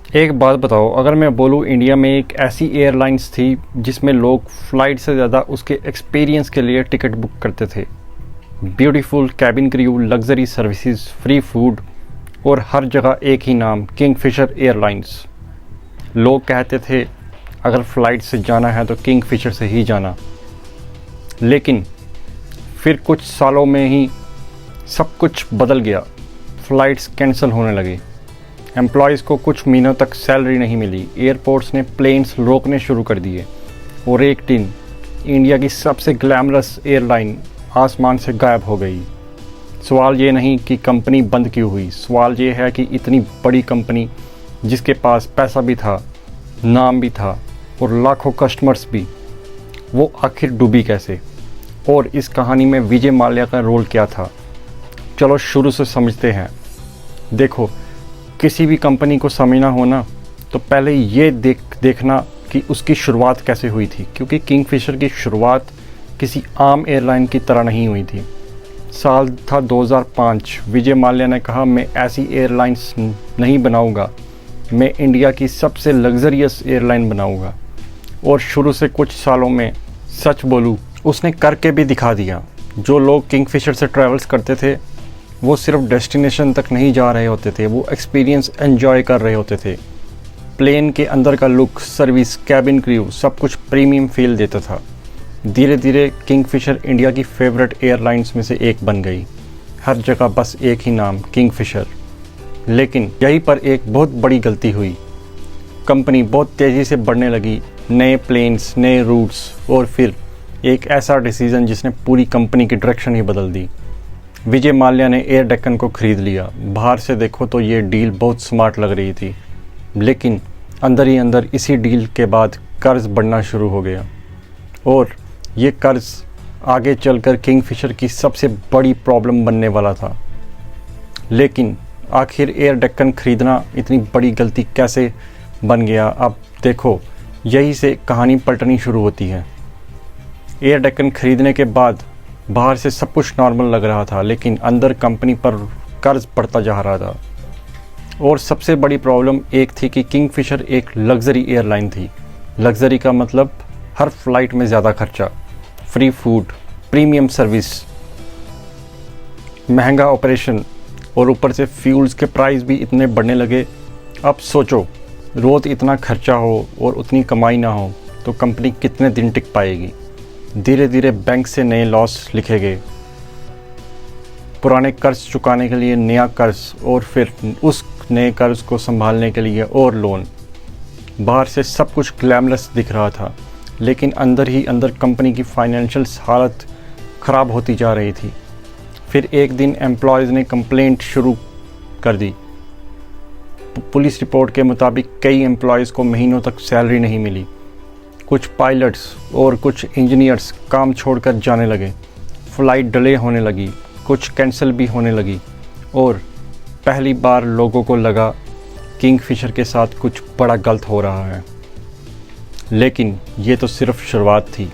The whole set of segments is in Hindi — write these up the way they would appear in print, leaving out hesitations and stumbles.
एक बात बताओ, अगर मैं बोलूँ इंडिया में एक ऐसी एयरलाइंस थी जिसमें लोग फ़्लाइट से ज़्यादा उसके एक्सपीरियंस के लिए टिकट बुक करते थे। Beautiful cabin crew, luxury services, free food और हर जगह एक ही नाम, किंगफिशर एयरलाइंस। लोग कहते थे अगर फ़्लाइट से जाना है तो किंगफिशर से ही जाना। लेकिन फिर कुछ सालों में ही सब कुछ बदल गया। फ़्लाइट्स कैंसिल होने लगे, एम्प्लॉयज़ को कुछ महीनों तक सैलरी नहीं मिली, एयरपोर्ट्स ने प्लेन्स रोकने शुरू कर दिए और एक दिन इंडिया की सबसे ग्लैमरस एयरलाइन आसमान से गायब हो गई। सवाल ये नहीं कि कंपनी बंद क्यों हुई, सवाल ये है कि इतनी बड़ी कंपनी जिसके पास पैसा भी था, नाम भी था और लाखों कस्टमर्स भी, वो आखिर डूबी कैसे? और इस कहानी में विजय माल्या का रोल क्या था? चलो शुरू से समझते हैं। देखो, किसी भी कंपनी को समझना हो ना, तो पहले ये देखना कि उसकी शुरुआत कैसे हुई थी, क्योंकि किंगफिशर की शुरुआत किसी आम एयरलाइन की तरह नहीं हुई थी। साल था 2005। विजय माल्या ने कहा, मैं ऐसी एयरलाइंस नहीं बनाऊंगा, मैं इंडिया की सबसे लग्जरियस एयरलाइन बनाऊंगा। और शुरू से कुछ सालों में, सच बोलूँ, उसने करके भी दिखा दिया। जो लोग किंगफिशर से ट्रैवल्स करते थे वो सिर्फ डेस्टिनेशन तक नहीं जा रहे होते थे, वो एक्सपीरियंस एंजॉय कर रहे होते थे। प्लेन के अंदर का लुक, सर्विस, कैबिन क्रू, सब कुछ प्रीमियम फील देता था। धीरे धीरे किंगफिशर इंडिया की फेवरेट एयरलाइंस में से एक बन गई। हर जगह बस एक ही नाम, किंगफिशर। लेकिन यहीं पर एक बहुत बड़ी गलती हुई। कंपनी बहुत तेज़ी से बढ़ने लगी, नए प्लेन्स, नए रूट्स और फिर एक ऐसा डिसीज़न जिसने पूरी कंपनी की डायरेक्शन ही बदल दी। विजय माल्या ने एयर डेक्कन को ख़रीद लिया। बाहर से देखो तो ये डील बहुत स्मार्ट लग रही थी, लेकिन अंदर ही अंदर इसी डील के बाद कर्ज बढ़ना शुरू हो गया और ये कर्ज आगे चलकर किंगफिशर की सबसे बड़ी प्रॉब्लम बनने वाला था। लेकिन आखिर एयर डेक्कन ख़रीदना इतनी बड़ी गलती कैसे बन गया? अब देखो, यही से कहानी पलटनी शुरू होती है। एयर डेक्कन ख़रीदने के बाद बाहर से सब कुछ नॉर्मल लग रहा था, लेकिन अंदर कंपनी पर कर्ज बढ़ता जा रहा था। और सबसे बड़ी प्रॉब्लम एक थी कि किंगफिशर एक लग्जरी एयरलाइन थी। लग्जरी का मतलब हर फ्लाइट में ज़्यादा खर्चा, फ्री फूड, प्रीमियम सर्विस, महंगा ऑपरेशन और ऊपर से फ्यूल्स के प्राइस भी इतने बढ़ने लगे। अब सोचो, रोज़ इतना खर्चा हो और उतनी कमाई ना हो तो कंपनी कितने दिन टिक पाएगी? धीरे धीरे बैंक से नए लॉस लिखे गए, पुराने कर्ज चुकाने के लिए नया कर्ज और फिर उस नए कर्ज को संभालने के लिए और लोन। बाहर से सब कुछ ग्लैमरस दिख रहा था, लेकिन अंदर ही अंदर कंपनी की फाइनेंशियल हालत ख़राब होती जा रही थी। फिर एक दिन एम्प्लॉयज़ ने कंप्लेंट शुरू कर दी। पुलिस रिपोर्ट के मुताबिक कई एम्प्लॉयज़ को महीनों तक सैलरी नहीं मिली। कुछ पायलट्स और कुछ इंजीनियर्स काम छोड़कर जाने लगे, फ़्लाइट डिले होने लगी, कुछ कैंसिल भी होने लगी और पहली बार लोगों को लगा किंगफिशर के साथ कुछ बड़ा गलत हो रहा है। लेकिन ये तो सिर्फ शुरुआत थी।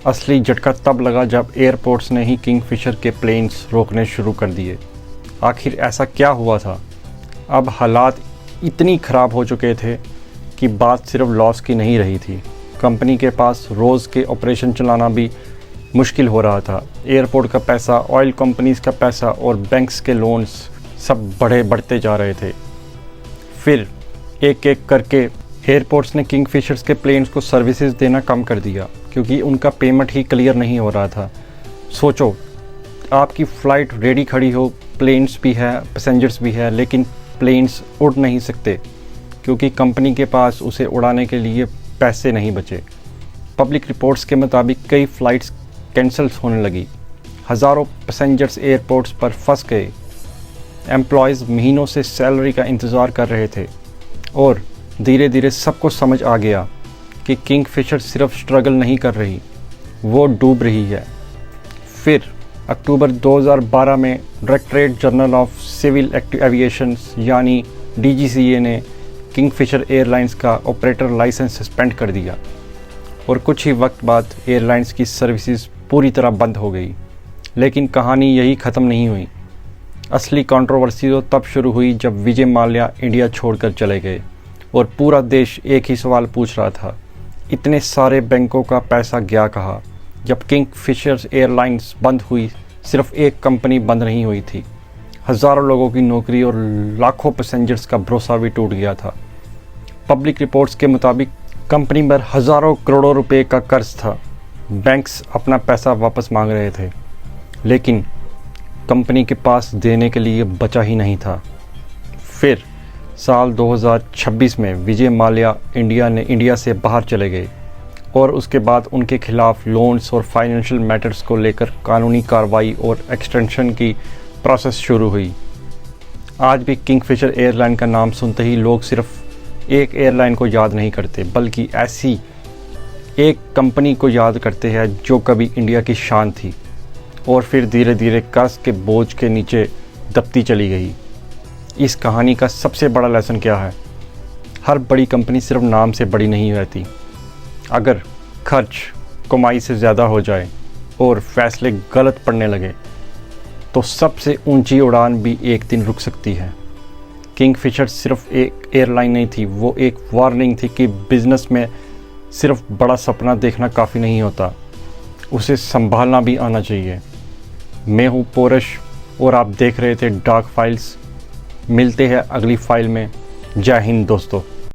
असली झटका तब लगा जब एयरपोर्ट्स ने ही किंगफिशर के प्लेन्स रोकने शुरू कर दिए। आखिर ऐसा क्या हुआ था? अब हालात इतनी ख़राब हो चुके थे कि बात सिर्फ लॉस की नहीं रही थी। कंपनी के पास रोज़ के ऑपरेशन चलाना भी मुश्किल हो रहा था। एयरपोर्ट का पैसा, ऑयल कंपनीज़ का पैसा और बैंक्स के लोन्स सब बढ़ते जा रहे थे। फिर एक एक करके एयरपोर्ट्स ने किंगफिशर्स के प्लेन्स को सर्विसेज देना कम कर दिया, क्योंकि उनका पेमेंट ही क्लियर नहीं हो रहा था। सोचो, आपकी फ़्लाइट रेडी खड़ी हो, प्लेन्स भी है, पैसेंजर्स भी है, लेकिन प्लेन्स उड़ नहीं सकते क्योंकि कंपनी के पास उसे उड़ाने के लिए पैसे नहीं बचे। पब्लिक रिपोर्ट्स के मुताबिक कई फ़्लाइट्स कैंसिल होने लगी, हज़ारों पैसेंजर्स एयरपोर्ट्स पर फंस गए। एम्प्लॉयज़ महीनों से सैलरी का इंतज़ार कर रहे थे और धीरे धीरे सबको समझ आ गया कि किंगफिशर सिर्फ स्ट्रगल नहीं कर रही, वो डूब रही है। फिर अक्टूबर 2012 में directorate general of civil aviation यानी DGCA ने किंगफिशर एयरलाइंस का ऑपरेटर लाइसेंस सस्पेंड कर दिया और कुछ ही वक्त बाद एयरलाइंस की सर्विसेज पूरी तरह बंद हो गई। लेकिन कहानी यही ख़त्म नहीं हुई। असली कंट्रोवर्सी तो तब शुरू हुई जब विजय माल्या इंडिया छोड़कर चले गए और पूरा देश एक ही सवाल पूछ रहा था, इतने सारे बैंकों का पैसा गया कहाँ? जब किंगफिशर एयरलाइंस बंद हुई, सिर्फ एक कंपनी बंद नहीं हुई थी, हज़ारों लोगों की नौकरी और लाखों पैसेंजर्स का भरोसा भी टूट गया था। पब्लिक रिपोर्ट्स के मुताबिक कंपनी पर हज़ारों करोड़ों रुपए का कर्ज था। बैंक्स अपना पैसा वापस मांग रहे थे, लेकिन कंपनी के पास देने के लिए बचा ही नहीं था। फिर साल 2026 में विजय माल्या इंडिया से बाहर चले गए और उसके बाद उनके खिलाफ लोन्स और फाइनेंशियल मैटर्स को लेकर कानूनी कार्रवाई और एक्सटेंशन की प्रोसेस शुरू हुई। आज भी किंगफिशर एयरलाइन का नाम सुनते ही लोग सिर्फ एक एयरलाइन को याद नहीं करते, बल्कि ऐसी एक कंपनी को याद करते हैं जो कभी इंडिया की शान थी और फिर धीरे धीरे कर्ज के बोझ के नीचे दबती चली गई। इस कहानी का सबसे बड़ा लेसन क्या है? हर बड़ी कंपनी सिर्फ नाम से बड़ी नहीं रहती। अगर खर्च कमाई से ज़्यादा हो जाए और फैसले गलत पड़ने लगे तो सबसे ऊंची उड़ान भी एक दिन रुक सकती है। किंगफिशर सिर्फ एक एयरलाइन नहीं थी, वो एक वार्निंग थी कि बिज़नेस में सिर्फ बड़ा सपना देखना काफ़ी नहीं होता, उसे संभालना भी आना चाहिए। मैं हूँ पोरश और आप देख रहे थे डार्क फाइल्स। मिलते हैं अगली फाइल में। जय हिंद दोस्तों।